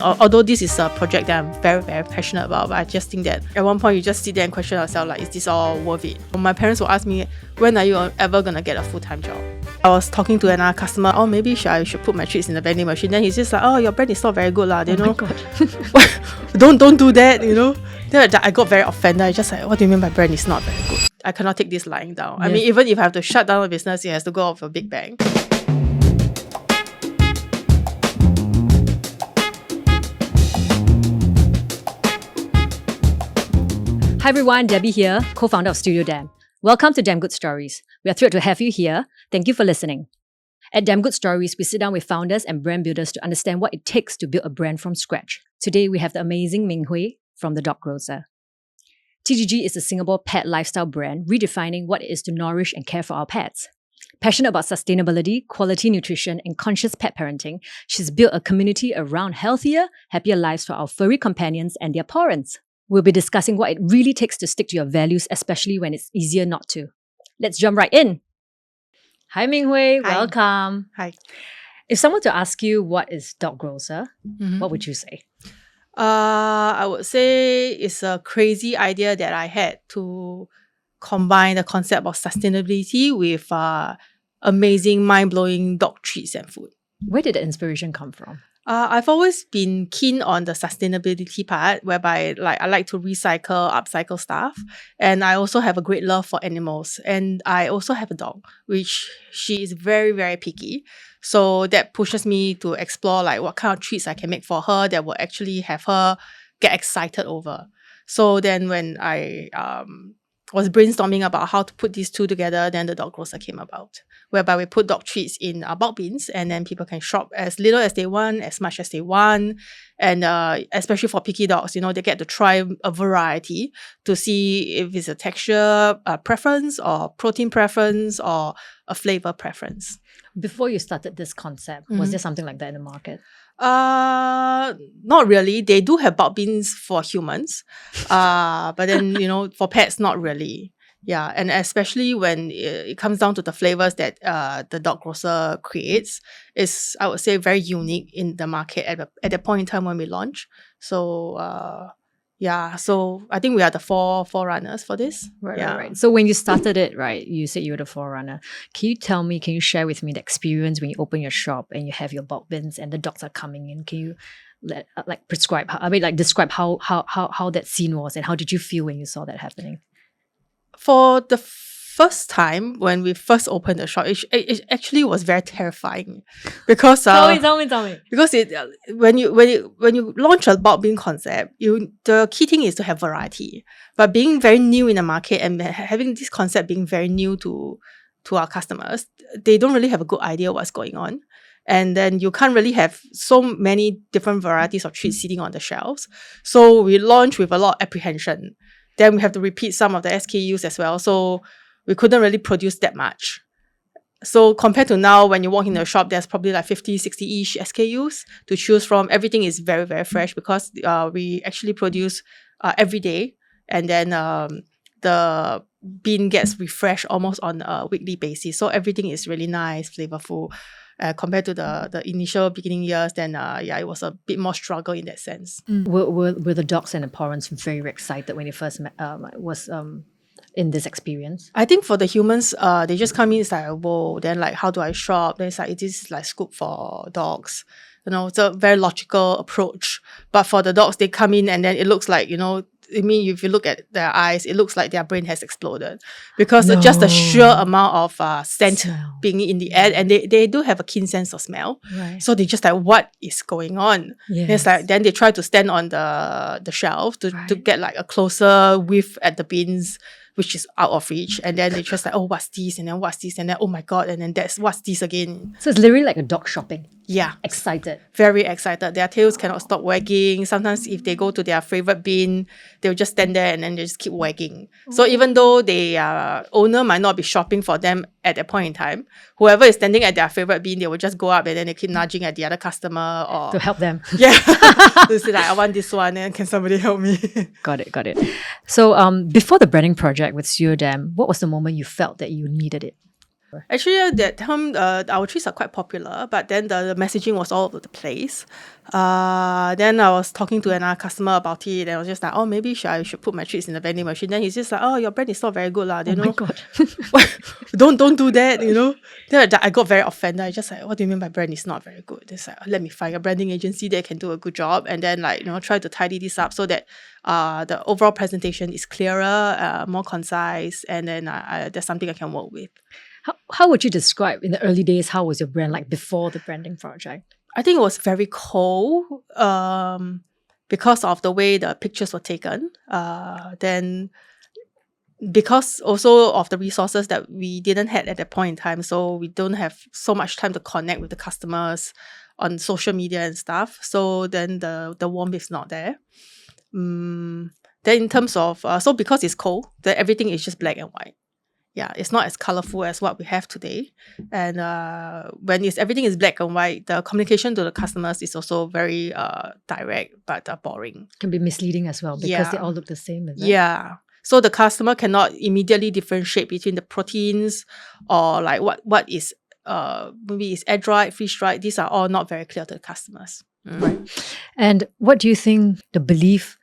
Although this is a project that I'm very, very passionate about, but I just think that at one point you just sit there and question yourself, like, is this all worth it? My parents will ask me, when are you ever going to get a full-time job? I was talking to another customer, maybe I should put my treats in the vending machine. Then he's just like, your brand is not very good, you know. My God. don't do that, you know. Then I got very offended. I just like, what do you mean my brand is not very good? I cannot take this lying down. Yes. I mean, even if I have to shut down the business, it has to go off a big bang. Hi everyone, Debbie here, co-founder of Studio Damn. Welcome to Damn Good Stories. We are thrilled to have you here. Thank you for listening. At Damn Good Stories, we sit down with founders and brand builders to understand what it takes to build a brand from scratch. Today, we have the amazing Ming Hui from the Dog Grocer. TGG is a Singapore pet lifestyle brand redefining what it is to nourish and care for our pets. Passionate about sustainability, quality nutrition, and conscious pet parenting, she's built a community around healthier, happier lives for our furry companions and their Pawrents. We'll be discussing what it really takes to stick to your values, especially when it's easier not to. Let's jump right in. Hi Ming Hui, welcome. Hi. If someone to ask you what is Dog Grocer, what would you say? I would say it's a crazy idea that I had to combine the concept of sustainability with amazing, mind-blowing dog treats and food. Where did the inspiration come from? I've always been keen on the sustainability part, whereby I like to recycle, upcycle stuff. And I also have a great love for animals. And I also have a dog, which she is very, very picky. So that pushes me to explore what kind of treats I can make for her that will actually have her get excited over. So then when I was brainstorming about how to put these two together, then the Dog Grocer came about, whereby we put dog treats in bulk bins and then people can shop as little as they want, as much as they want. And especially for picky dogs, they get to try a variety to see if it's a texture preference or protein preference or a flavor preference. Before you started this concept, was there something like that in the market? Not really. They do have bulk bins for humans. But then, for pets, not really. Yeah. And especially when it comes down to the flavors that the Dog Grocer creates, is, I would say, very unique in the market at the point in time when we launch. So, so I think we are the forerunners for this. Right. So when you started it, right, you said you were the forerunner. Can you share with me the experience when you open your shop and you have your bulk bins and the dogs are coming in? Can you describe how that scene was and how did you feel when you saw that happening? For the first time when we first opened the shop, it actually was very terrifying because tell me. Because when you launch a bulk bin concept, the key thing is to have variety. But being very new in the market and having this concept being very new to our customers, they don't really have a good idea what's going on. And then you can't really have so many different varieties of treats sitting on the shelves. So we launched with a lot of apprehension. Then we have to repeat some of the SKUs as well. So we couldn't really produce that much. So compared to now, when you walk in the shop, there's probably 50, 60-ish SKUs to choose from. Everything is very, very fresh because we actually produce every day. And then the bin gets refreshed almost on a weekly basis. So everything is really nice, flavorful. Compared to the initial beginning years, then it was a bit more struggle in that sense. Were the dogs and the Pawrents very excited when they first met, in this experience? I think for the humans, they just come in, it's whoa, then how do I shop? Then it's this is scoop for dogs. It's a very logical approach. But for the dogs, they come in and then it looks like, if you look at their eyes, it looks like their brain has exploded because just the sheer amount of scent being in the air, and they do have a keen sense of smell. Right. So they just what is going on? Yes. It's then they try to stand on the shelf to get a closer whiff at the bins, which is out of reach. And then they just what's this? And then what's this? And then, oh my God. And then what's this again? So it's literally like a dog shopping. Yeah. Excited. Very excited. Their tails cannot stop wagging. Sometimes if they go to their favorite bin, they'll just stand there and then they just keep wagging. So even though the owner might not be shopping for them at that point in time, whoever is standing at their favorite bin, they will just go up and then they keep nudging at the other customer or to help them. Yeah. To say I want this one and can somebody help me? Got it. So before the branding project with Studio Damn, what was the moment you felt that you needed it? Actually, at that time, our trees are quite popular, but then the messaging was all over the place. Then I was talking to another customer about it, and I was just like, oh, maybe I should put my trees in the vending machine. Then he's just like, oh, your brand is not very good, lah. Oh my God. Don't do that, Then I got very offended. I just like, what do you mean my brand is not very good? It's like, let me find a branding agency that can do a good job, and then try to tidy this up so that the overall presentation is clearer, more concise, and then there's something I can work with. How would you describe in the early days, how was your brand like before the branding project? I think it was very cold because of the way the pictures were taken. Then because also of the resources that we didn't have at that point in time, so we don't have so much time to connect with the customers on social media and stuff. So then the warmth is not there. Then in terms of so because it's cold, then everything is just black and white. Yeah, it's not as colorful as what we have today. And when everything is black and white, the communication to the customers is also very direct but boring. Can be misleading as well because they all look the same, is it? Yeah. So the customer cannot immediately differentiate between the proteins or like what is maybe is air dried, freeze dried. These are all not very clear to the customers. Right. And what do you think the belief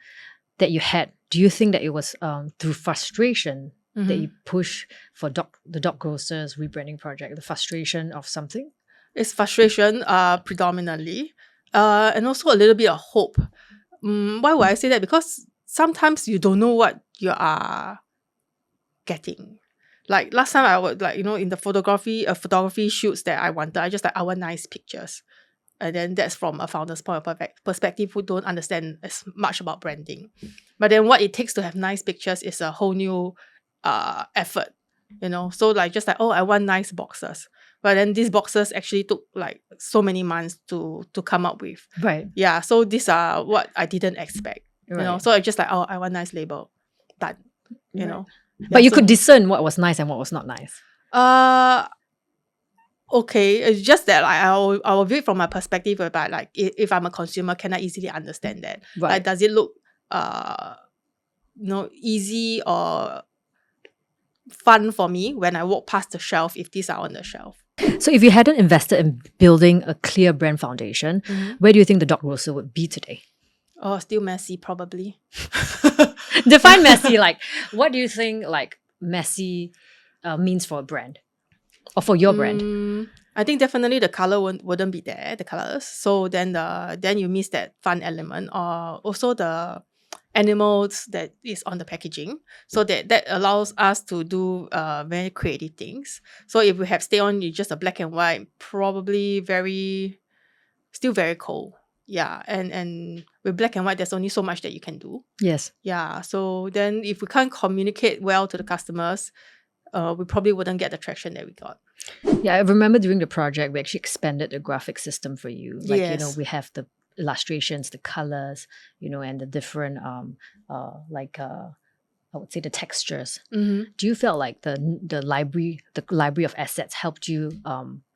that you had? Do you think that it was through frustration that you push for the Dog Grocer's rebranding project, the frustration of something? It's frustration predominantly, and also a little bit of hope. Why would I say that? Because sometimes you don't know what you are getting. Like last time I would in the photography shoots that I wanted, I want nice pictures. And then that's from a founder's point of perspective who don't understand as much about branding. But then what it takes to have nice pictures is a whole new effort, so I want nice boxes, but then these boxes actually took like so many months to come up with. Right. Yeah, so these are what I didn't expect. Right. So I just I want nice label, done. But you could discern what was nice and what was not nice. Okay, it's just that I will view it from my perspective about like if I'm a consumer, can I easily understand that? Right. Like, does it look easy or fun for me when I walk past the shelf if these are on the shelf? So if you hadn't invested in building a clear brand foundation, where do you think the Dog Grocer would be today? Oh, still messy, probably. Define messy. Like, what do you think like messy means for a brand or for your brand? I think definitely the color wouldn't be there, the colors. So then you miss that fun element, or also the animals that is on the packaging, so that allows us to do very creative things. So if we have stay on just a black and white, probably still very cold. Yeah, and with black and white, there's only so much that you can do. Yes. Yeah, so then if we can't communicate well to the customers, we probably wouldn't get the traction that we got. Yeah, I remember during the project, we actually expanded the graphic system for you. Like, Yes. we have the illustrations, the colors, and the different, I would say the textures. Do you feel like the library of assets helped you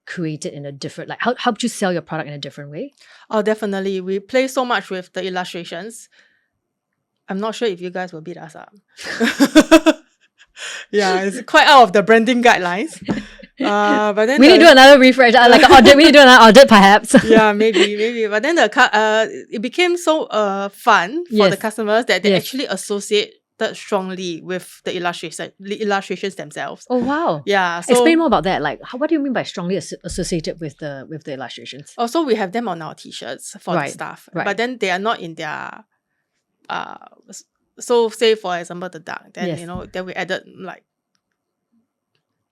create it in a different, like, helped you sell your product in a different way? Oh, definitely. We play so much with the illustrations. I'm not sure if you guys will beat us up. Yeah, it's quite out of the branding guidelines. But then we need to do another refresh, like an audit. We need to do another audit, perhaps. Yeah, maybe. But then it became so fun for the customers that they actually associate strongly with the illustrations themselves. Oh wow! Yeah. So, explain more about that. Like, what do you mean by strongly associated with the illustrations? Also, we have them on our t-shirts for the staff, but then they are not in their. So say for example the duck, then then we added like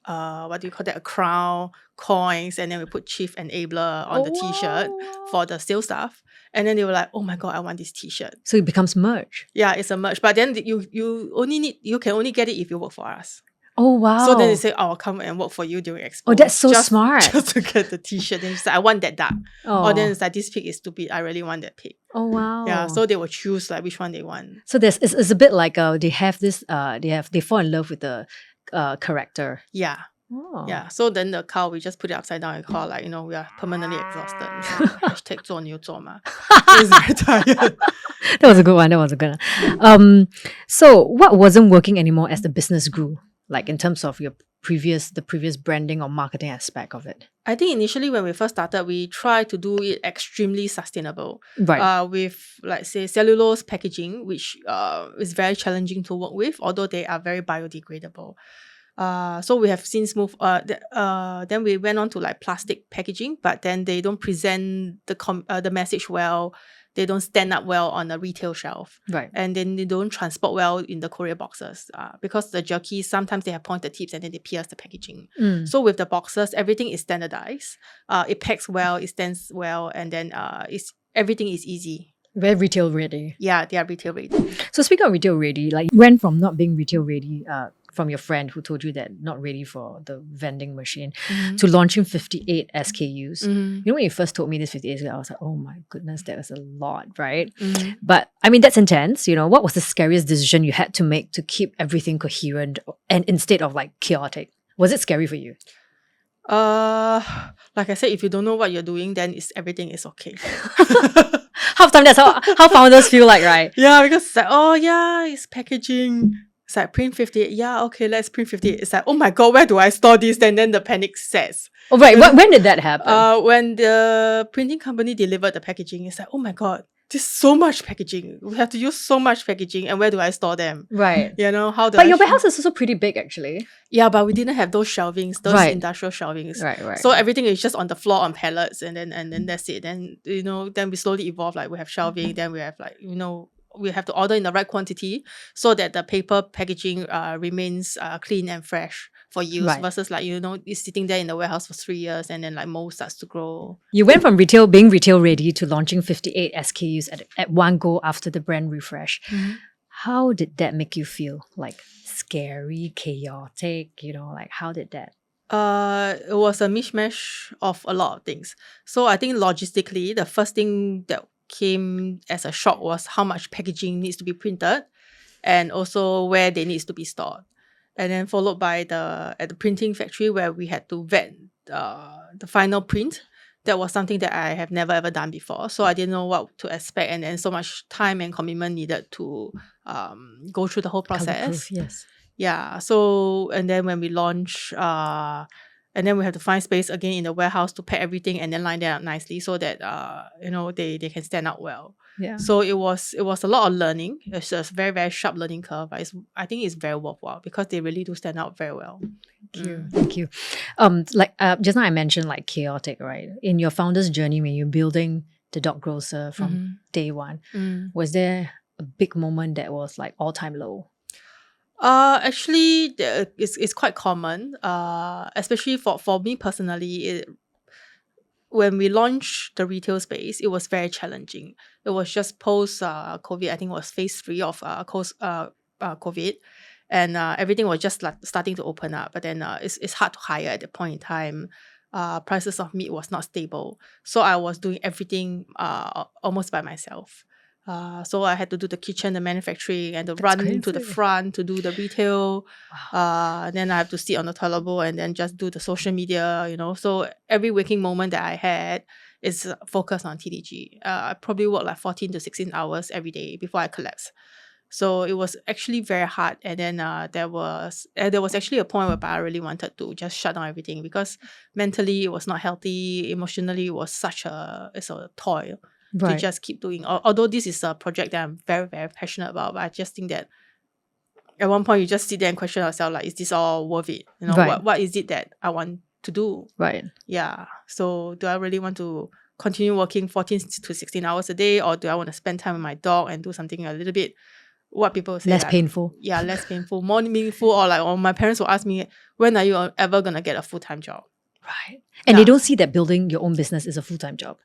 what do you call that, a crown, coins, and then we put Chief Enabler on the t-shirt for the sales staff. And then they were like, oh my god, I want this t-shirt. So it becomes merch. Yeah, it's a merch. But then you can only get it if you work for us. Oh wow. So then they say, I'll come and work for you during Expo. Oh, that's so smart. Just to get the t-shirt. Then it's like, I want that duck. Or then it's like, this pig is stupid, I really want that pig. Oh wow. Yeah, so they will choose like which one they want. So it's a bit like they have this they fall in love with the character. Yeah. Oh. Yeah, so then the cow, we just put it upside down and call like, we are permanently exhausted. Hashtag 做牛做马. It's very tired. That was a good one. So what wasn't working anymore as the business grew? Like in terms of your the previous branding or marketing aspect of it? I think initially when we first started, we tried to do it extremely sustainable. Right. With, like, say, cellulose packaging, which is very challenging to work with, although they are very biodegradable. So we have since moved. Then we went on to like plastic packaging, but then they don't present the message well. They don't stand up well on a retail shelf. Right. And then they don't transport well in the courier boxes because the jerky, sometimes they have pointed tips and then they pierce the packaging. So with the boxes, everything is standardized. It packs well, it stands well, and then everything is easy. Very retail ready. Yeah, they are retail ready. So speaking of retail ready, like you went from not being retail ready from your friend who told you that not ready for the vending machine to launching 58 SKUs. You know, when you first told me this 58 SKUs, I was like, oh my goodness, that was a lot, right? But I mean, that's intense. You know, what was the scariest decision you had to make to keep everything coherent and instead of like chaotic? Was it scary for you? Like I said, if you don't know what you're doing, then everything is okay. Half time, that's how founders feel like, right? Yeah, because it's like, oh yeah, it's packaging. It's like print 58. Yeah, okay, let's print 58. It's like, oh my god, where do I store this? And then the panic sets. Oh, right. When did that happen? When the printing company delivered the packaging, it's like, oh my god, there's so much packaging. We have to use so much packaging, and where do I store them? Right. You know, how do But your warehouse is also pretty big, actually. Yeah, but we didn't have those shelvings, those Right. industrial shelvings. Right. So everything is just on the floor on pallets, and then that's it. Then, you know, then we slowly evolve. Like we have shelving, then we have, like, you know, we have to order in the right quantity so that the paper packaging remains clean and fresh for use, Right. versus, like, you know, it's sitting there in the warehouse for 3 years and then like mold starts to grow. You went from being retail ready to launching 58 SKUs at one go after the brand refresh. How did that make you feel? Like scary, chaotic, you know, like how did that? It was a mishmash of a lot of things. So I think logistically, the first thing that came as a shock was how much packaging needs to be printed and also where they needs to be stored. And then followed by at the printing factory where we had to vet the final print. That was something that I have never ever done before. So I didn't know what to expect, and then so much time and commitment needed to go through the whole process. Color-proof, yes. Yeah. So, and then when we launch, and then we have to find space again in the warehouse to pack everything and then line them up nicely so that you know, they can stand out well. Yeah. So it was a lot of learning. It's a very, very sharp learning curve, but I think it's very worthwhile because they really do stand out very well. Thank you. Like just now I mentioned like chaotic, right? In your founder's journey when you're building the Dog Grocer from day one, was there a big moment that was like all-time low? Actually, it's quite common. Especially for me personally, when we launched the retail space, it was very challenging. It was just post COVID. I think it was phase 3 of COVID, and everything was just like starting to open up. But then it's hard to hire at that point in time. Prices of meat was not stable, so I was doing everything almost by myself. So I had to do the kitchen, the manufacturing, and run to the front to do the retail. Then I have to sit on the toilet bowl and then just do the social media, you know. So every waking moment that I had is focused on TDG. I probably worked like 14 to 16 hours every day before I collapsed. So it was actually very hard. And then there was actually a point where I really wanted to just shut down everything because mentally it was not healthy. Emotionally, it was it's a toil. Right. To just keep doing. Although this is a project that I'm very, very passionate about, but I just think that at one point you just sit there and question yourself, like, is this all worth it? You know, Right. what is it that I want to do? Right. Yeah. So do I really want to continue working 14 to 16 hours a day, or do I want to spend time with my dog and do something a little bit, what people say, Less like, painful. Yeah, less painful, more meaningful, or my parents will ask me, when are you ever gonna get a full-time job? Right. And they don't see that building your own business is a full-time job.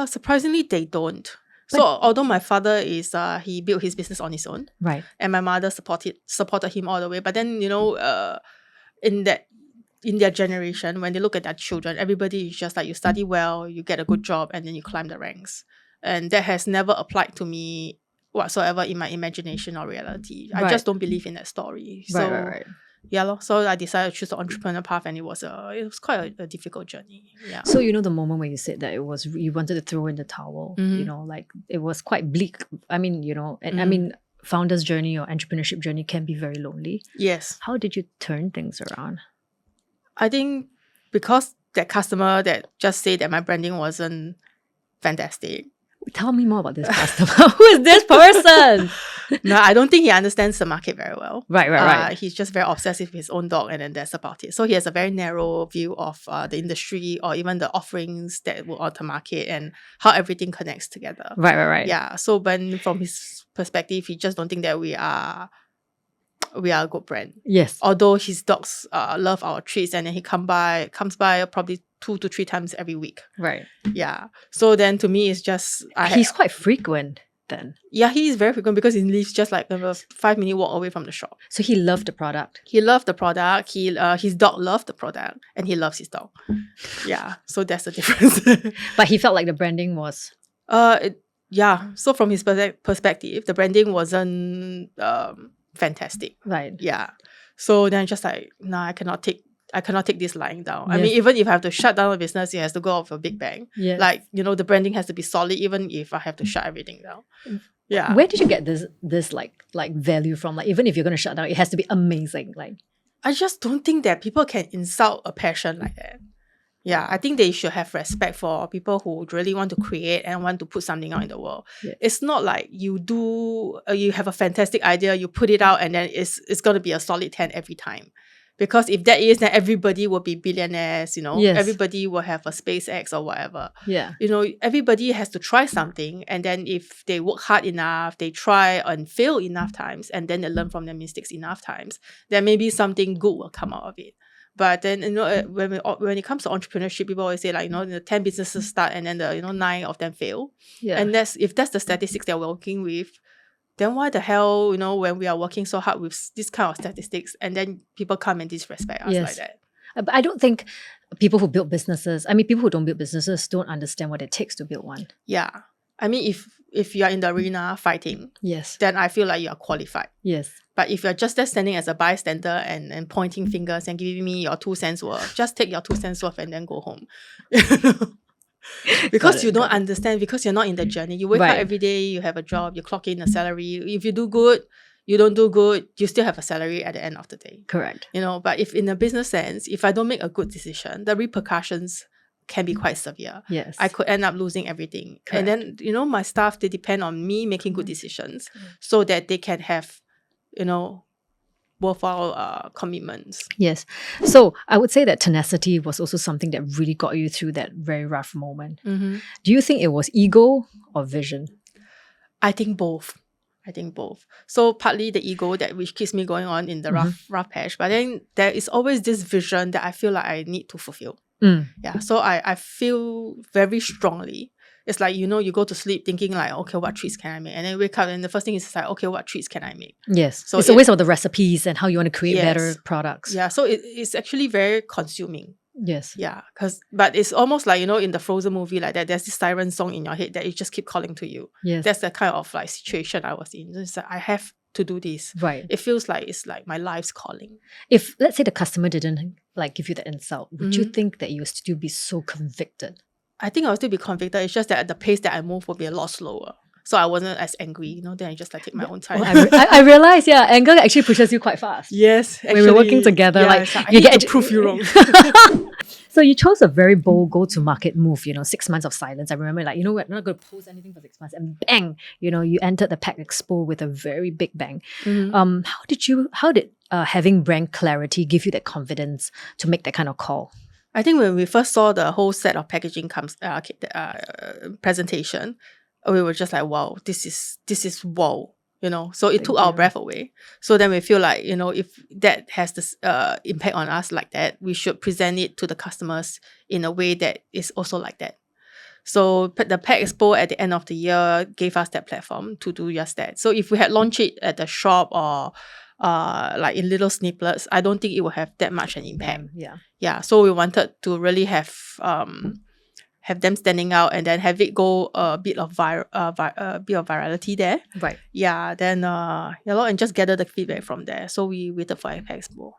Surprisingly, they don't. So although my father he built his business on his own, right, and my mother supported him all the way. But then, you know, in their generation, when they look at their children, everybody is just like, you study well, you get a good job, and then you climb the ranks. And that has never applied to me whatsoever in my imagination or reality. I just don't believe in that story. So, right. Yeah, so I decided to choose the entrepreneur path, and it was quite a difficult journey. Yeah. So you know the moment when you said that you wanted to throw in the towel, you know, like it was quite bleak. I mean, you know, and I mean, founder's journey or entrepreneurship journey can be very lonely. Yes. How did you turn things around? I think because that customer that just said that my branding wasn't fantastic. Tell me more about this customer. Who is this person? No, I don't think he understands the market very well. Right. He's just very obsessive with his own dog, and then that's about it. So he has a very narrow view of the industry or even the offerings that were on the market and how everything connects together. Right. Yeah. So when from his perspective, he just don't think that we are a good brand. Yes. Although his dogs love our treats, and then he comes by probably 2 to 3 times every week. Right. Yeah. So then to me, it's just He's quite frequent then. Yeah, he is very frequent because he lives just like a 5-minute walk away from the shop. So he loved the product. He loved the product. His dog loved the product, and he loves his dog. Yeah. So that's the difference. But he felt like the branding was... Yeah. So from his perspective, the branding wasn't fantastic. Right. Yeah. So then just like, nah, I cannot take this lying down. I Yes. mean, even if I have to shut down a business, it has to go off a big bang. Yes. Like, the branding has to be solid even if I have to shut everything down. Yeah. Where did you get this like value from? Like, even if you're going to shut down, it has to be amazing. Like, I just don't think that people can insult a passion like that. Yeah, I think they should have respect for people who really want to create and want to put something out in the world. Yeah. It's not like you have a fantastic idea, you put it out, and then it's going to be a solid 10 every time. Because if that is, then everybody will be billionaires, Yes. Everybody will have a SpaceX or whatever. yeah. Everybody has to try something, and then if they work hard enough, they try and fail enough times, and then they learn from their mistakes enough times, then maybe something good will come out of it. But then, when it comes to entrepreneurship, people always say like, the 10 businesses start and then the 9 of them fail. Yeah. And if that's the statistics that we're working with, then why the hell, when we are working so hard with this kind of statistics, and then people come and disrespect us Yes. like that? But I don't think people who build businesses, people who don't build businesses don't understand what it takes to build one. Yeah. I mean, if you are in the arena fighting, Yes. then I feel like you are qualified. Yes. But if you're just there standing as a bystander and pointing fingers and giving me your 2 cents worth, just take your 2 cents worth and then go home. Because you don't understand, because you're not in the journey. You wake up Right. every day, you have a job, you clock in a salary. If you do good, you don't do good, you still have a salary at the end of the day. Correct. But if in a business sense, if I don't make a good decision, the repercussions can be quite severe. Yes. I could end up losing everything. Correct. And then, my staff, they depend on me making good decisions so that they can have, worthwhile commitments. Yes. So I would say that tenacity was also something that really got you through that very rough moment. Mm-hmm. Do you think it was ego or vision? I think both. So partly the ego which keeps me going on in the rough patch, but then there is always this vision that I feel like I need to fulfill. Yeah. So I feel very strongly. It's like, you go to sleep thinking like, okay, what treats can I make? And then wake up and the first thing is like, okay, what treats can I make? Yes. So it's always about the recipes and how you want to create Yes. better products. Yeah. So it's actually very consuming. Yes. Yeah. But it's almost like, in the Frozen movie like that, there's this siren song in your head that it just keep calling to you. Yes. That's the kind of like situation I was in. It's like, I have to do this. Right. It feels like it's like my life's calling. If, let's say, the customer didn't give you the insult, would you think that you would still be so convicted? I think I'll still be convicted. It's just that at the pace that I move will be a lot slower. So I wasn't as angry, then I just take my own time. I realized, anger actually pushes you quite fast. Yes, actually. When we're working together, it's like, I you need get to prove you wrong. So you chose a very bold go-to-market move, 6 months of silence. I remember we're not going to post anything for 6 months, and bang, you entered the Pack Expo with a very big bang. Mm-hmm. How did having brand clarity give you that confidence to make that kind of call? I think when we first saw the whole set of packaging presentation, we were just like, wow, this is wow, So it took our breath away. So then we feel like, if that has this impact on us like that, we should present it to the customers in a way that is also like that. So the Pack Expo at the end of the year gave us that platform to do just that. So if we had launched it at the shop or like in little snippets, I don't think it will have that much an impact. Yeah. So we wanted to really have them standing out and then have it go a bit of virality there. Right. Yeah. Then and just gather the feedback from there. So we waited for Pack Expo.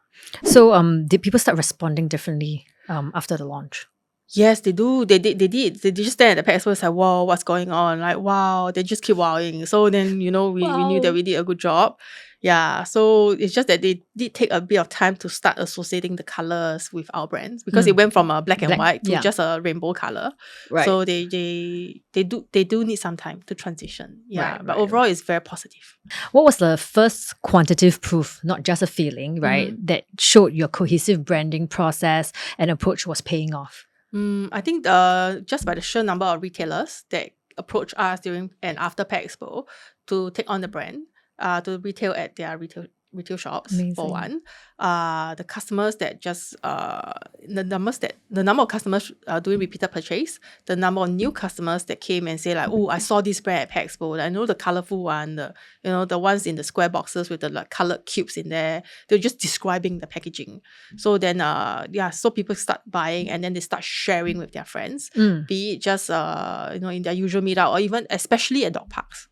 So did people start responding differently after the launch? Yes, they do. They did. They just stand at the Pack Expo and say, wow, what's going on? Like, wow, they just keep wowing. So then, we knew that we did a good job. Yeah, so it's just that they did take a bit of time to start associating the colors with our brands because it went from a black and Black, white to yeah. just a rainbow color. Right. So they do need some time to transition. Yeah, Right, but right. overall it's very positive. What was the first quantitative proof, not just a feeling, right, that showed your cohesive branding process and approach was paying off? I think just by the sheer number of retailers that approach us during and after Pack Expo to take on the brand, to retail at their retail shops for Amazing. one. The customers that just the number of customers doing repeated purchase, the number of new customers that came and say like, oh, I saw this brand at Pack Expo. I know the colorful one, the ones in the square boxes with the like colored cubes in there. They're just describing the packaging. So then so people start buying and then they start sharing with their friends, be it just in their usual meetup or even especially at dog parks.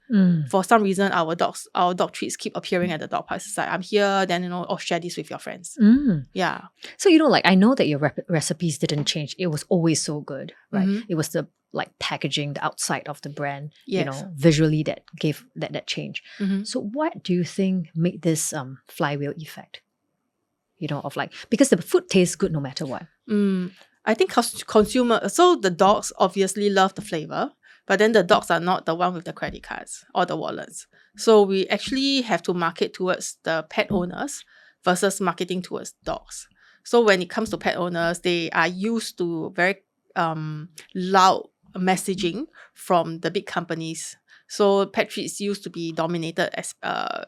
For some reason, our dog treats keep appearing at the dog parks. It's like, I'm here, then share this with your friends. Yeah. So I know that your recipes didn't change. It was always so good, right? It was the packaging, the outside of the brand, Yes. visually that gave that change. So what do you think made this flywheel effect? Because the food tastes good no matter what. I think consumer. So the dogs obviously love the flavor, but then the dogs are not the one with the credit cards or the wallets. So we actually have to market towards the pet owners versus marketing towards dogs. So when it comes to pet owners, they are used to very loud messaging from the big companies. So pet treats used to be dominated as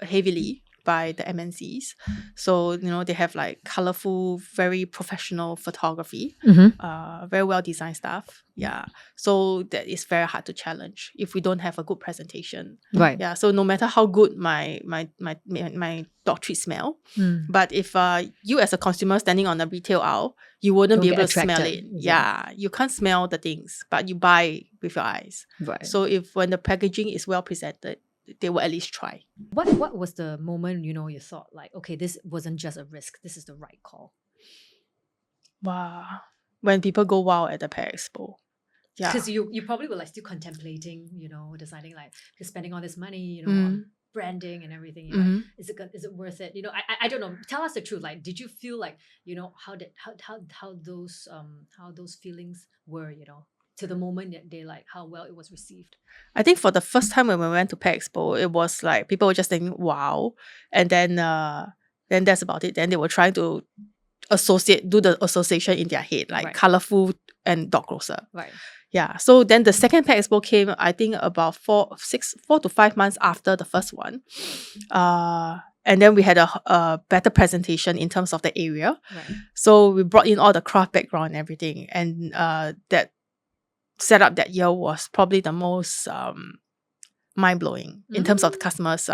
heavily by the MNCs. So, they have like colorful, very professional photography, very well designed stuff. Yeah. So that is very hard to challenge if we don't have a good presentation. Right. Yeah. So no matter how good my dog treat smell, but if you as a consumer standing on the retail aisle, you wouldn't be Don't able get to smell attracted. it. Yeah. You can't smell the things, but you buy with your eyes. Right. So when the packaging is well presented, they will at least try. What was the moment, you thought like, okay, this wasn't just a risk, this is the right call? Wow. When people go wow at the Pack Expo. Yeah. Because you probably were still contemplating, deciding you're spending all this money, on branding and everything. Is it worth it? I don't know. Tell us the truth. Did you feel how those feelings were, to the moment that they how well it was received? I think for the first time when we went to Pack Expo, it was like people were just saying wow, and then that's about it. Then they were trying to do the association in their head, like colorful and Dog Grocer. Right. Yeah. So then the second Pack Expo came, I think about 4 to 5 months after the first one. And then we had a better presentation in terms of the area. Right. So we brought in all the craft background and everything. And that setup that year was probably the most mind-blowing in terms of the customer's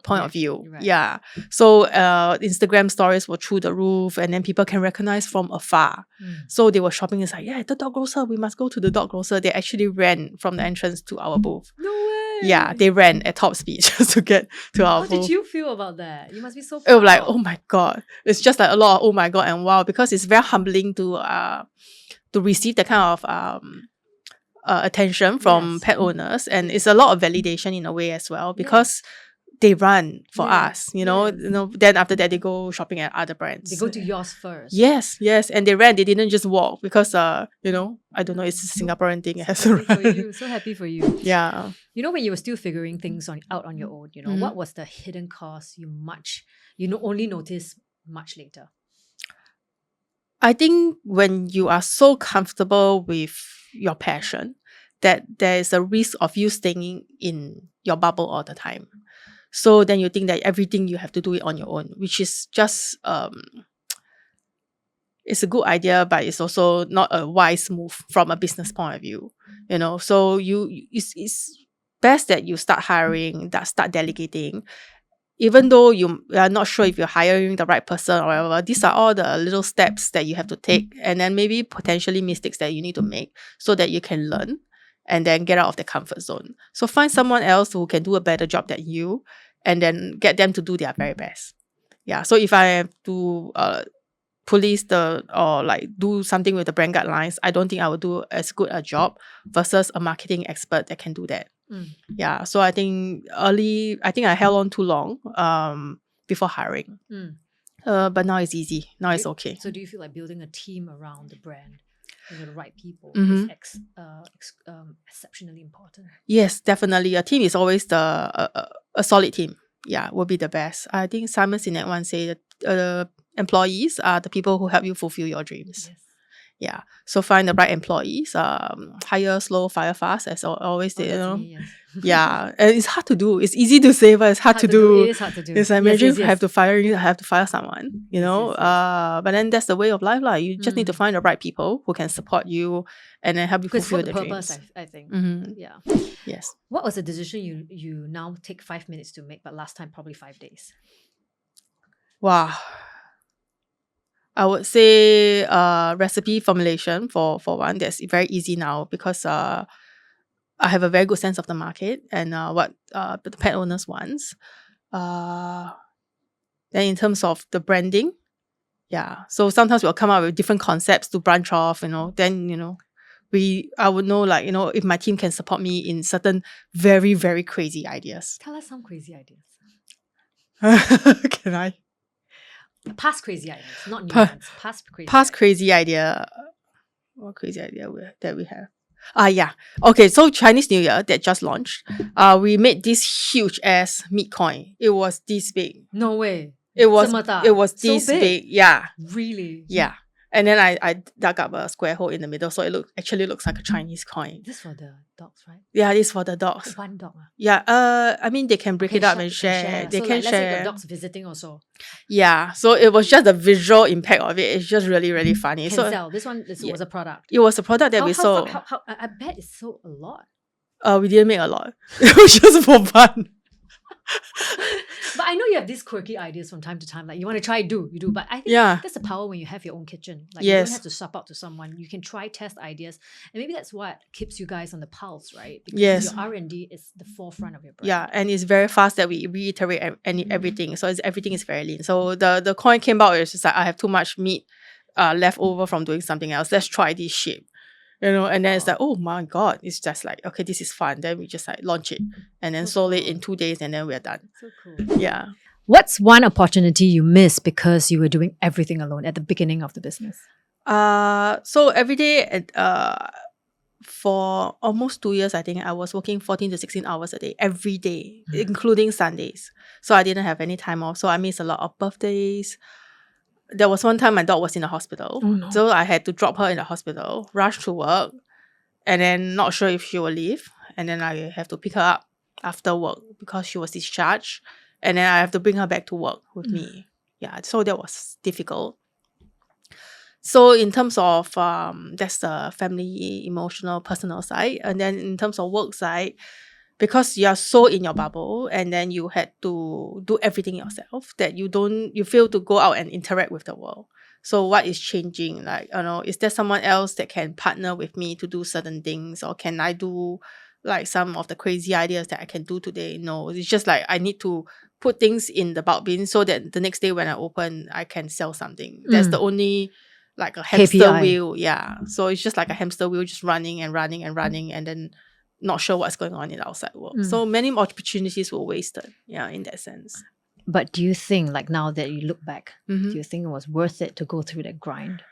point of view. Right. Yeah. So Instagram stories were through the roof, and then people can recognize from afar. So they were shopping. It's like, yeah, the Dog Grocer, we must go to the Dog Grocer. They actually ran from the entrance to our booth. No way. Yeah, they ran at top speed just to get to our booth. How did you feel about that? You must be so proud. It was like, oh my God. It's just like a lot of oh my God and wow, because it's very humbling to receive that kind of attention from pet owners, and it's a lot of validation in a way as well, because they run for us, then after that they go shopping at other brands. They go to yours first. Yes, and they ran. They didn't just walk because I don't know, it's a Singaporean thing. It has to run. So happy for you. Yeah. When you were still figuring things out on your own, what was the hidden cost you only noticed much later? I think when you are so comfortable with your passion, that there is a risk of you staying in your bubble all the time. So then you think that everything you have to do it on your own, which is just it's a good idea, but it's also not a wise move from a business point of view. So it's best that you start hiring, start delegating. Even though you are not sure if you're hiring the right person or whatever, these are all the little steps that you have to take, and then maybe potentially mistakes that you need to make so that you can learn and then get out of the comfort zone. So find someone else who can do a better job than you, and then get them to do their very best. Yeah. So if I have to police do something with the brand guidelines, I don't think I would do as good a job versus a marketing expert that can do that. Yeah, so I think I held on too long before hiring. But now it's easy. Now it's okay. So do you feel like building a team around the brand, the right people, Mhm. is exceptionally important? Yes, definitely. A team is always a solid team. Yeah, will be the best. I think Simon Sinek once said that employees are the people who help you fulfill your dreams. Yes. Yeah. So find the right employees. Hire slow, fire fast, as always. Oh, You that's know. me, yes. Yeah, and it's hard to do. It's easy to say, but it's hard to It do. is hard to do. It's like, Yes, imagine yes, if I yes. have to fire someone. You Yes, know. yes, yes. But then that's the way of life, lah. You just need to find the right people who can support you and then help you Because fulfill for the purpose, dreams. I think. Mhm. Yeah. Yes. What was a decision you now take 5 minutes to make, but last time probably 5 days? Wow. I would say recipe formulation for one. That's very easy now because I have a very good sense of the market and what the pet owners wants. Then in terms of the branding, yeah. So sometimes we'll come up with different concepts to branch off, then, I would know, like, if my team can support me in certain very, very crazy ideas. Tell us some crazy ideas. Can I? Past crazy ideas, not new Pa- ones. Past crazy Past ideas. crazy idea. What crazy idea that we have? Yeah. Okay, so Chinese New Year that just launched, we made this huge ass meat coin. It was this big. No way. It was So this big. big. Yeah. Really? Yeah. And then I dug up a square hole in the middle, so it actually looks like a Chinese coin. This for the dogs, right? Yeah, this for the dogs. One dog. Yeah. I mean they can break it up and share. They So can like, let's say share. the dogs visiting also. Yeah. So it was just the visual impact of it. It's just really, really funny. Can So sell. This one yeah. was a product. It was a product that we sold. How, I bet it's sold a lot. We didn't make a lot. It was just for fun. But I know you have these quirky ideas from time to time. Like you want to try, you do. But I think that's the power when you have your own kitchen. Like you don't have to sub out to someone. You can try, test ideas. And maybe that's what keeps you guys on the pulse, right? Because your R&D is the forefront of your brand. Yeah, and it's very fast that we reiterate everything. So everything is very lean. So the coin came out, it's just like, I have too much meat left over from doing something else. Let's try this shape. And then it's like, oh my God, it's just like, okay, this is fun. Then we just like launch it and then sold it in 2 days and then we're done. So cool. Yeah. What's one opportunity you missed because you were doing everything alone at the beginning of the business? So every day for almost 2 years, I think I was working 14 to 16 hours a day, every day, including Sundays. So I didn't have any time off. So I missed a lot of birthdays. There was one time my dog was in the hospital. Oh, no. So I had to drop her in the hospital, rush to work, and then not sure if she will leave. And then I have to pick her up after work because she was discharged. And then I have to bring her back to work with me. Yeah, so that was difficult. So in terms of that's the family, emotional, personal side. And then in terms of work side, because you are so in your bubble and then you had to do everything yourself that you fail to go out and interact with the world. So what is changing? Like, is there someone else that can partner with me to do certain things, or can I do like some of the crazy ideas that I can do today? No, it's just like I need to put things in the bulk bin so that the next day when I open, I can sell something. That's the only like a hamster KPI. wheel. Yeah. So it's just like a hamster wheel just running and running and running and then not sure what's going on in the outside world. So many opportunities were wasted, in that sense. But do you think, like now that you look back, do you think it was worth it to go through that grind?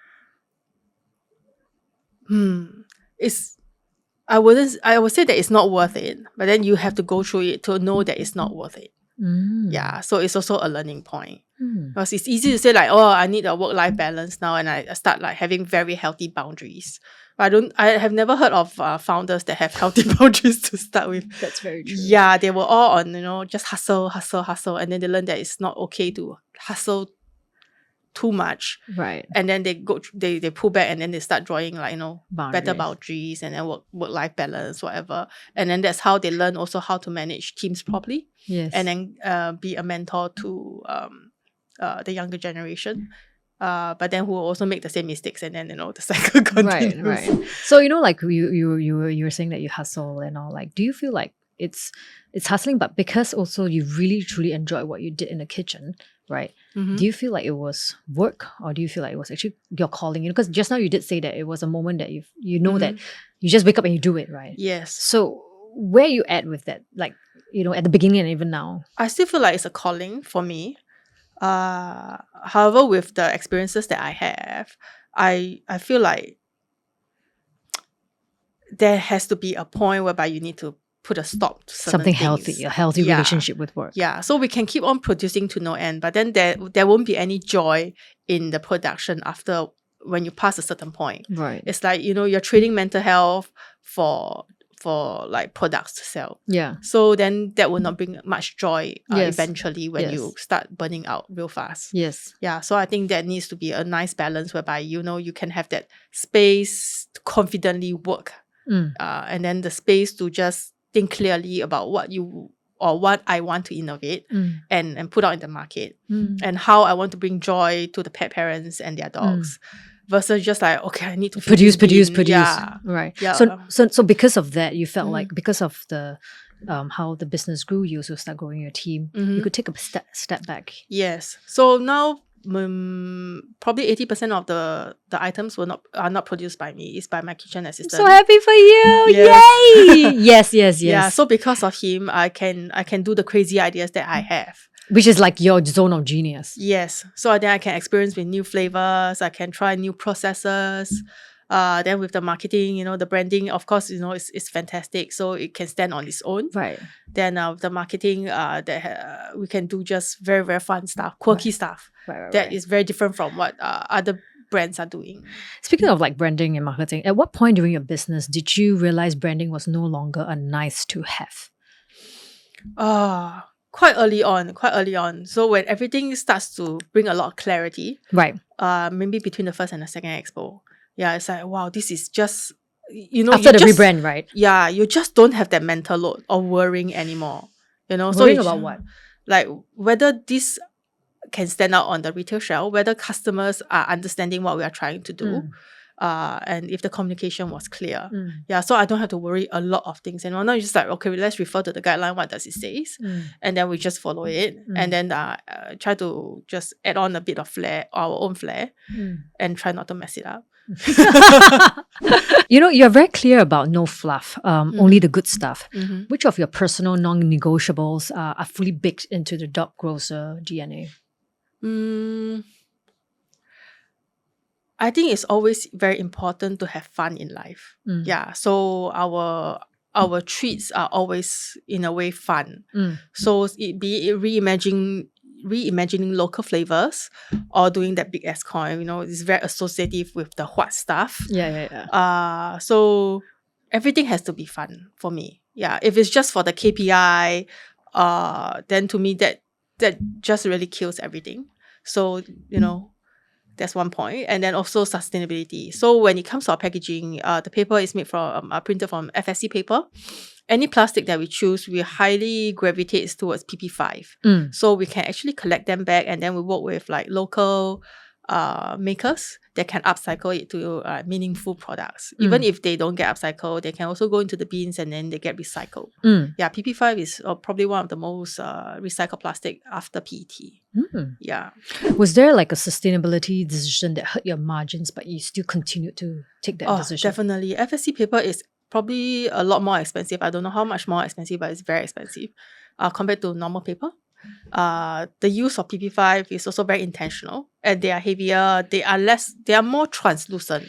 I would say that it's not worth it, but then you have to go through it to know that it's not worth it. Yeah, so it's also a learning point. Because it's easy to say like, oh, I need a work-life balance now, and I start like having very healthy boundaries. But I have never heard of founders that have healthy boundaries to start with. That's very true. Yeah, they were all on, just hustle, and then they learn that it's not okay to hustle too much. Right. And then they pull back and then they start drawing like, better Boundaries. boundaries and then work-life balance, whatever. And then that's how they learn also how to manage teams properly. Yes. And then be a mentor to the younger generation. But then who will also make the same mistakes and then, the cycle continues. Right. So, like you were saying that you hustle and all, like, do you feel like it's hustling, but because also you really truly enjoy what you did in the kitchen, right? Do you feel like it was work, or do you feel like it was actually your calling? Because just now you did say that it was a moment that you know that you just wake up and you do it, right? Yes. So where you at with that? Like, at the beginning and even now. I still feel like it's a calling for me. However, with the experiences that I have, I feel like there has to be a point whereby you need to put a stop to certain Something things. healthy, a healthy relationship with work. Yeah, so we can keep on producing to no end, but then there won't be any joy in the production after when you pass a certain point. Right. It's like, you're trading mental health for like products to sell. Yeah. So then that will not bring much joy Yes. eventually when Yes. you start burning out real fast. Yes. Yeah, so I think that needs to be a nice balance whereby, you can have that space to confidently work. And then the space to just think clearly about what I want to innovate and put out in the market and how I want to bring joy to the pet parents and their dogs versus just like, okay, I need to produce. Yeah. Right. Yeah. So because of that, you felt like because of the how the business grew, you also start growing your team. You could take a step back. Yes. So now probably 80% of the items are not produced by me. It's by my kitchen assistant. So happy for you! Yes. Yay! yes. Yeah. So because of him, I can do the crazy ideas that I have. Which is like your zone of genius. Yes. So then I can experience with new flavors. I can try new processes. Then with the marketing, the branding, of course, it's fantastic. So it can stand on its own. Right. Then with the marketing, we can do just very, very fun stuff, quirky stuff. That is very different from what other brands are doing. Speaking of like branding and marketing, at what point during your business did you realize branding was no longer a nice to have? Quite early on. So when everything starts to bring a lot of clarity, right? Maybe between the first and the second expo, yeah, it's like, wow, this is just after the rebrand, right? Yeah, you just don't have that mental load of worrying anymore. Worrying about what? Like whether this can stand out on the retail shelf, whether customers are understanding what we are trying to do. And if the communication was clear. Yeah, so I don't have to worry a lot of things. And now it's just like, okay, let's refer to the guideline, what does it say? And then we just follow it. And then try to just add on a bit of flair, our own flair, and try not to mess it up. You're very clear about no fluff, only the good stuff. Which of your personal non-negotiables are fully baked into the Dog Grocer DNA? I think it's always very important to have fun in life. Yeah, so our treats are always in a way fun. So it be reimagining local flavors or doing that big ass coin, it's very associative with the what stuff. Yeah. So everything has to be fun for me. Yeah, if it's just for the KPI, then to me that just really kills everything. So that's one point. And then also sustainability. So when it comes to our packaging, the paper is made from printed from FSC paper. Any plastic that we choose, we highly gravitates towards PP5. So we can actually collect them back, and then we work with like local makers that can upcycle it to meaningful products. Even if they don't get upcycled, they can also go into the bins and then they get recycled. Yeah, PP5 is probably one of the most recycled plastic after PET. Yeah. Was there like a sustainability decision that hurt your margins, but you still continued to take that decision? Definitely. FSC paper is probably a lot more expensive. I don't know how much more expensive, but it's very expensive compared to normal paper. The use of PP5 is also very intentional, and they are heavier. They are more translucent.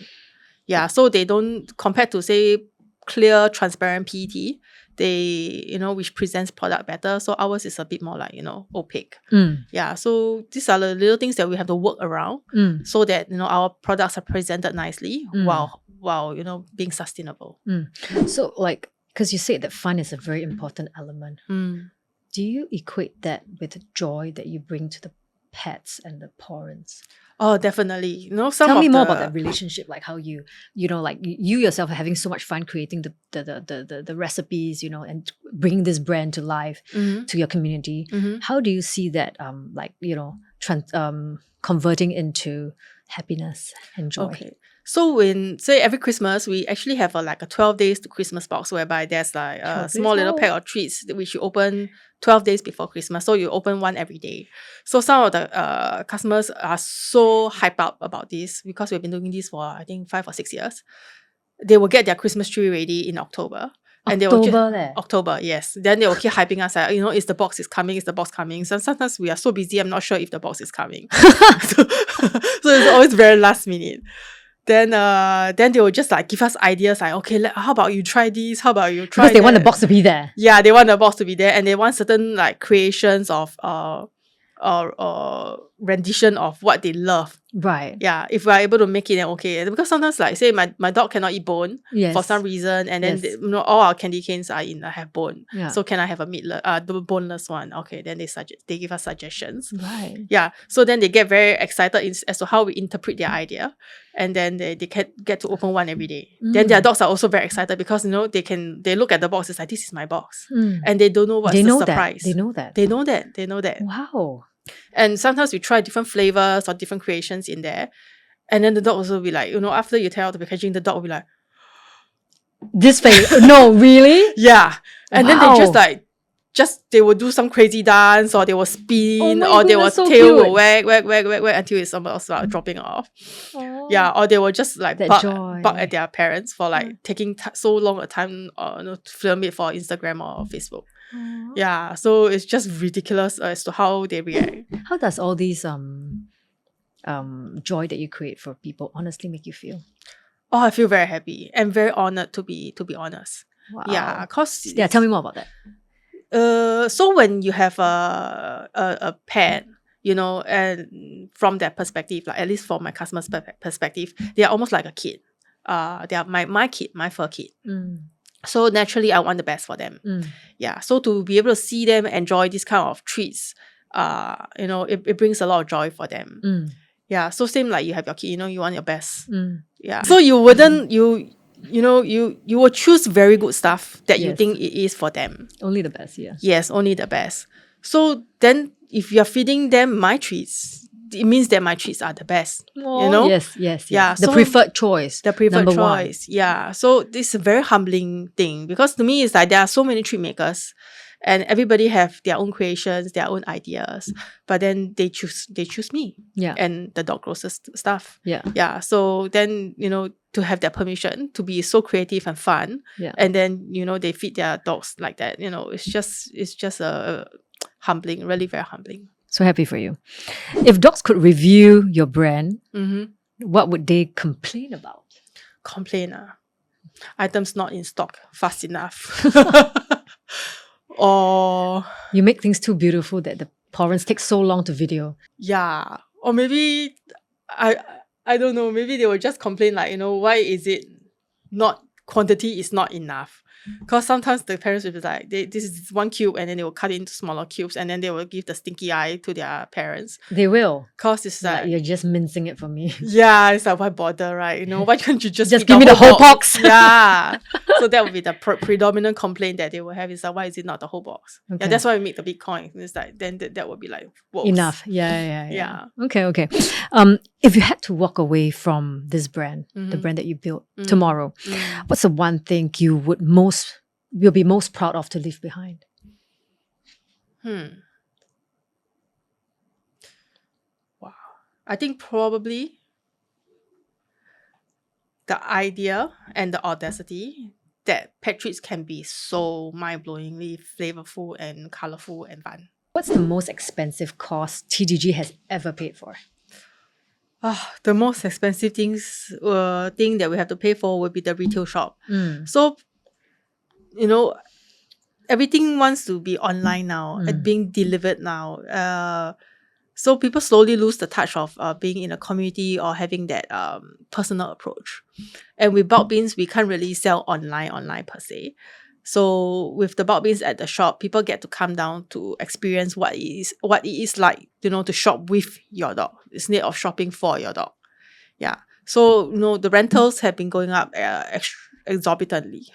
Yeah, so they don't, compared to say clear, transparent PET, they, which presents product better. So ours is a bit more like, opaque. Yeah, so these are the little things that we have to work around so that, our products are presented nicely while being sustainable. So like, because you said that fun is a very important element. Do you equate that with the joy that you bring to the pets and the Pawrents? Oh, definitely. Tell me more about that relationship, like how you like you yourself are having so much fun creating the recipes, and bringing this brand to life to your community. How do you see that, converting into happiness and joy? Okay. So when, say, every Christmas, we actually have a 12 days to Christmas box whereby there's like a small little pack of treats which you open 12 days before Christmas. So you open one every day. So some of the customers are so hyped up about this because we've been doing this for, I think, 5 or 6 years. They will get their Christmas tree ready in October. And they will October there. October, yes. Then they will keep hyping us like, is the box is coming? Is the box coming? So sometimes we are so busy, I'm not sure if the box is coming. so it's always very last minute. Then they will just like give us ideas like, okay, how about you try this? How about you try Because they want the that? box to be there. Yeah, they want the box to be there, and they want certain like creations of rendition of what they love. Right. Yeah, if we are able to make it, then okay. Because sometimes, like, say my dog cannot eat bone Yes. for some reason, and then Yes. all our candy canes have bone. Yeah. So can I have the boneless one? Okay, then they give us suggestions. Right. Yeah, so then they get very excited as to how we interpret their idea, and then they can get to open one every day. Then their dogs are also very excited because they look at the box, it's like, this is my box, and they don't know what's the surprise. They know that. They know that. Wow. And sometimes we try different flavors or different creations in there, and then the dog also will be like, after you tear out the packaging, the dog will be like, this flavor? No, really? yeah, and then Wow. they they will do some crazy dance, or they will spin, Oh my or they will goodness, so tail will cute. wag until it's almost dropping off. Oh. Yeah, or they will just like That bark joy. at their parents for like taking so long a time to film it for Instagram or Facebook. Aw. Yeah, so it's just ridiculous as to how they react. How does all these joy that you create for people honestly make you feel? Oh, I feel very happy and very honored to be honest. Wow. Yeah, cause Yeah, tell me more about that. so when you have a pet, and from that perspective, like at least from my customer's perspective, they are almost like a kid. They are my kid, my fur kid. So naturally, I want the best for them. Yeah. So to be able to see them enjoy this kind of treats, it brings a lot of joy for them. Yeah. So same like you have your kid, you want your best. Yeah. So you wouldn't you will choose very good stuff that you Yes. think it is for them. Only the best, yeah. Yes, only the best. So then, if you're feeding them my treats, it means that my treats are the best. Yes. Yeah, The so preferred choice. The preferred number one. choice. Yeah. So this is a very humbling thing, because to me it's like there are so many treat makers, and everybody have their own creations, their own ideas, but then they choose me. Yeah. And the Dog Grocer stuff. Yeah. Yeah. So then, to have their permission to be so creative and fun, Yeah. and then they feed their dogs like that. It's just a humbling, really very humbling. So happy for you. If dogs could review your brand, Mm-hmm. what would they complain about? Complainer. Items not in stock fast enough. Or You make things too beautiful that the Pawrents take so long to video. yeah. Or maybe I don't know, maybe they will just complain like, why is it not quantity is not enough? Because sometimes the parents will be like, this is one cube, and then they will cut it into smaller cubes, and then they will give the stinky eye to their parents. They will. Because it's Like, like, you're just mincing it for me. yeah, it's like, why bother, right? Why can't you just eat give me the whole box. Yeah. So that would be the predominant complaint that they will have, is like, why is it not the whole box? Okay. Yeah, that's why we make the big coin. It's like, then that would be like, whoa. Enough. Yeah. Yeah. Okay. If you had to walk away from this brand, the brand that you built tomorrow, what's the one thing you'll be most proud of to leave behind? Wow. I think probably the idea and the audacity that pet treats can be so mind-blowingly flavorful and colorful and fun. What's the most expensive cost TGG has ever paid for? The most expensive thing that we have to pay for would be the retail shop. So, everything wants to be online now and being delivered now. So people slowly lose the touch of being in a community or having that personal approach. And with bulk bins, we can't really sell online per se. So with the bulk bins at the shop, people get to come down to experience what it is like, to shop with your dog instead of shopping for your dog. Yeah. So, the rentals have been going up exorbitantly.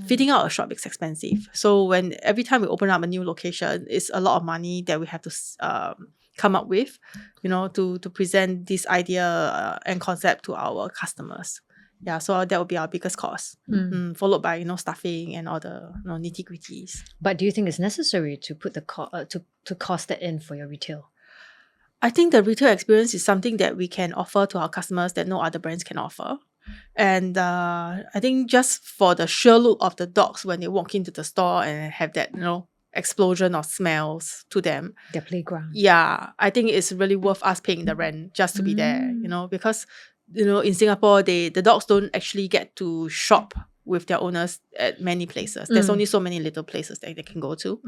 Fitting out a shop is expensive. So every time we open up a new location, it's a lot of money that we have to come up with, to present this idea and concept to our customers. Yeah, so that would be our biggest cost, followed by staffing and all the nitty-gritties. But do you think it's necessary to put the to cost that in for your retail? I think the retail experience is something that we can offer to our customers that no other brands can offer. And I think just for the sheer look of the dogs when they walk into the store and have that, explosion of smells to them. Their playground. Yeah, I think it's really worth us paying the rent just to be there, because, in Singapore, the dogs don't actually get to shop with their owners at many places. There's only so many little places that they can go to.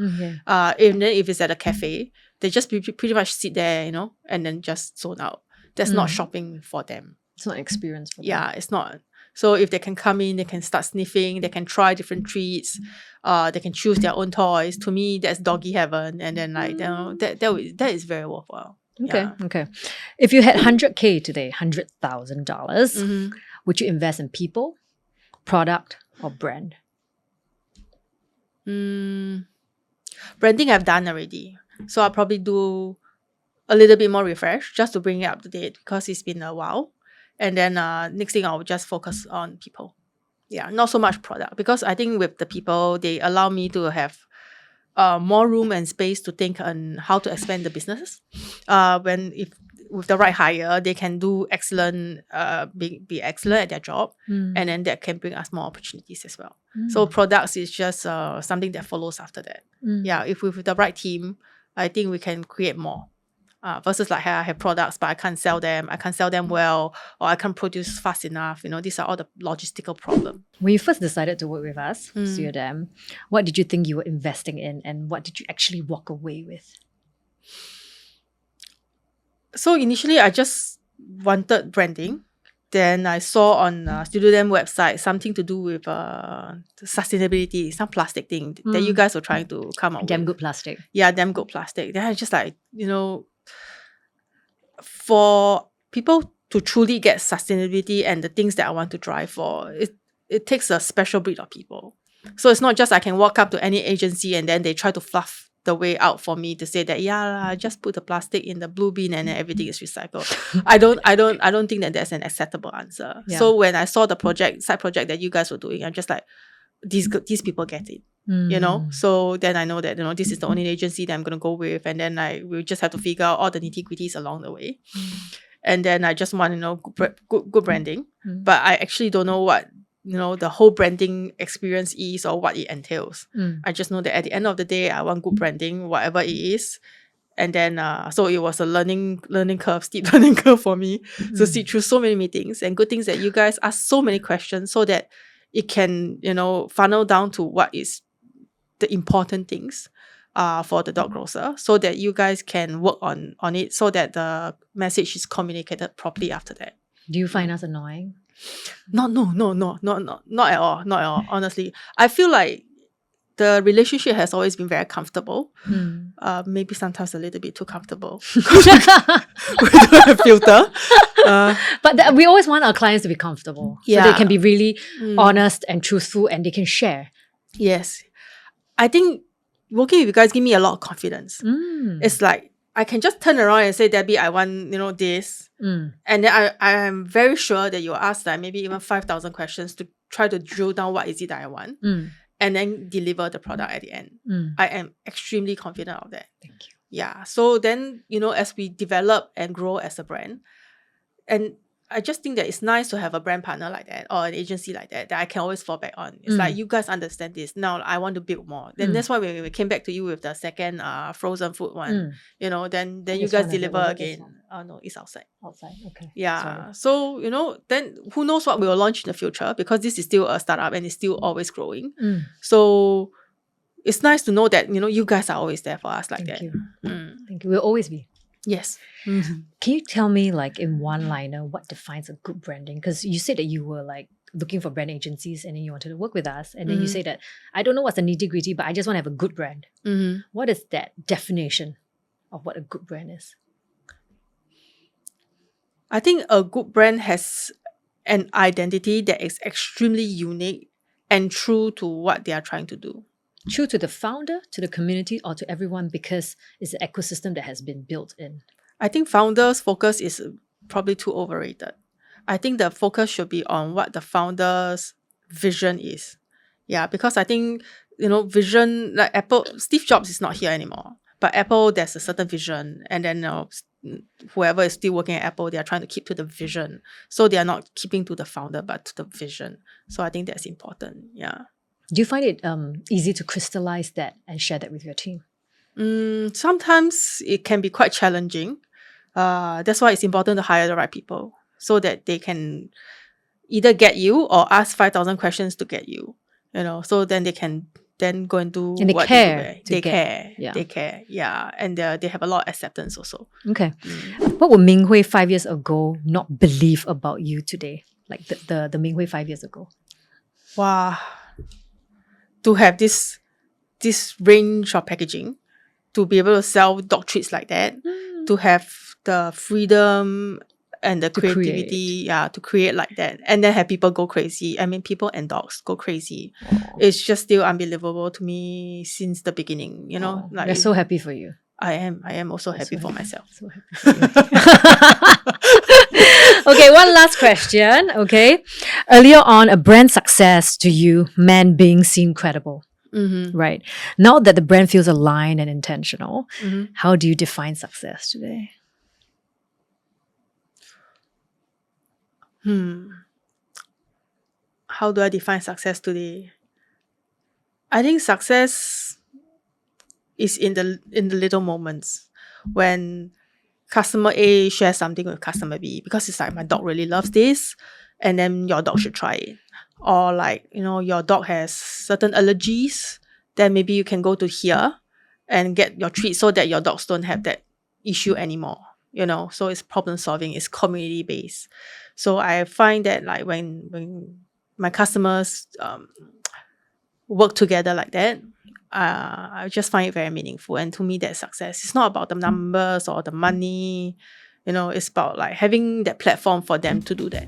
Even if it's at a cafe, they just pretty much sit there, and then just zone out. That's not shopping for them. It's not an experience for them. Yeah, it's not. So if they can come in, they can start sniffing, they can try different treats, they can choose their own toys. To me, that's doggy heaven. And then that is very worthwhile. Okay, okay. If you had 100K today, $100,000, would you invest in people, product, or brand? Branding I've done already. So I'll probably do a little bit more refresh just to bring it up to date because it's been a while. And then next thing I'll just focus on people. Yeah, not so much product because I think with the people, they allow me to have more room and space to think on how to expand the businesses. If with the right hire, they can do excellent, be excellent at their job, and then that can bring us more opportunities as well. So products is just something that follows after that. Yeah, if with the right team, I think we can create more. Versus like I have products but I can't sell them well, or I can't produce fast enough. These are all the logistical problems. When you first decided to work with us, Studio Dam, what did you think you were investing in and what did you actually walk away with? So initially I just wanted branding. Then I saw on Studio Dam website something to do with sustainability, some plastic thing that you guys were trying to come up with. Damn good plastic. Yeah, damn good plastic. Then I just like, for people to truly get sustainability and the things that I want to drive for, it takes a special breed of people. So it's not just I can walk up to any agency and then they try to fluff the way out for me to say that, yeah, just put the plastic in the blue bin and then everything is recycled. I don't think that that's an acceptable answer. Yeah. So when I saw the side project that you guys were doing, I'm just like, these people get it. So then I know that this is the only agency that I'm going to go with, and then we'll just have to figure out all the nitty-gritties along the way. And then I just want good branding, but I actually don't know what the whole branding experience is or what it entails. I just know that at the end of the day I want good branding, whatever it is. And then so it was a steep learning curve for me to sit through so many meetings, and good things that you guys ask so many questions so that it can funnel down to what is the important things for the Dog Grocer, so that you guys can work on it so that the message is communicated properly after that. Do you find us annoying? No, not at all. Honestly, I feel like the relationship has always been very comfortable. Maybe sometimes a little bit too comfortable. We don't have filter. But we always want our clients to be comfortable. So they can be really honest and truthful and they can share. Yes. I think working with you guys give me a lot of confidence. It's like I can just turn around and say, Debbie, I want, this. And then I am very sure that you'll ask like maybe even 5,000 questions to try to drill down what is it that I want. And then deliver the product at the end. I am extremely confident of that. Thank you. Yeah. So then, as we develop and grow as a brand, and I just think that it's nice to have a brand partner like that or an agency like that I can always fall back on. It's like, you guys understand this. Now I want to build more. Then that's why when we came back to you with the second frozen food one, then you guys deliver again. Oh, no, it's outside. Outside, okay. Yeah. Sorry. So, then who knows what we will launch in the future, because this is still a startup and it's still always growing. So it's nice to know that, you guys are always there for us like Thank that. you. Thank you. We'll always be. Yes. Can you tell me, like, in one liner, what defines a good branding? Because you said that you were like looking for brand agencies and then you wanted to work with us. And then you say that, I don't know what's the nitty-gritty, but I just want to have a good brand. What is that definition of what a good brand is? I think a good brand has an identity that is extremely unique and true to what they are trying to do. True to the founder, to the community, or to everyone, because it's an ecosystem that has been built in? I think founders' focus is probably too overrated. I think the focus should be on what the founder's vision is. Yeah, because I think, vision, like Apple, Steve Jobs is not here anymore. But Apple, there's a certain vision. And then whoever is still working at Apple, they are trying to keep to the vision. So they are not keeping to the founder, but to the vision. So I think that's important. Yeah. Do you find it easy to crystallize that and share that with your team? Sometimes it can be quite challenging. That's why it's important to hire the right people so that they can either get you or ask 5,000 questions to get you. So then they can then go and do And they what care they do. to get. Yeah. They care. Yeah. And they have a lot of acceptance also. Okay. What would Ming Hui 5 years ago not believe about you today? Like the Ming Hui 5 years ago. Wow. To have this range of packaging, to be able to sell dog treats like that, to have the freedom and the creativity, to create like that, and then have people go crazy. I mean, people and dogs go crazy. It's just still unbelievable to me since the beginning. We're so happy for you. I am also happy for myself. So happy for you. Okay, one last question. Okay, earlier on, a brand success to you meant being seen credible. Right. Now that the brand feels aligned and intentional, how do you define success today? How do I define success today? I think success is in the little moments when customer A shares something with customer B, because it's like, my dog really loves this, and then your dog should try it. Or like, your dog has certain allergies, then maybe you can go to here and get your treat so that your dogs don't have that issue anymore. So it's problem solving, it's community based. So I find that like when my customers work together like that, I just find it very meaningful. And to me, that's success. It's not about the numbers or the money. It's about like having that platform for them to do that.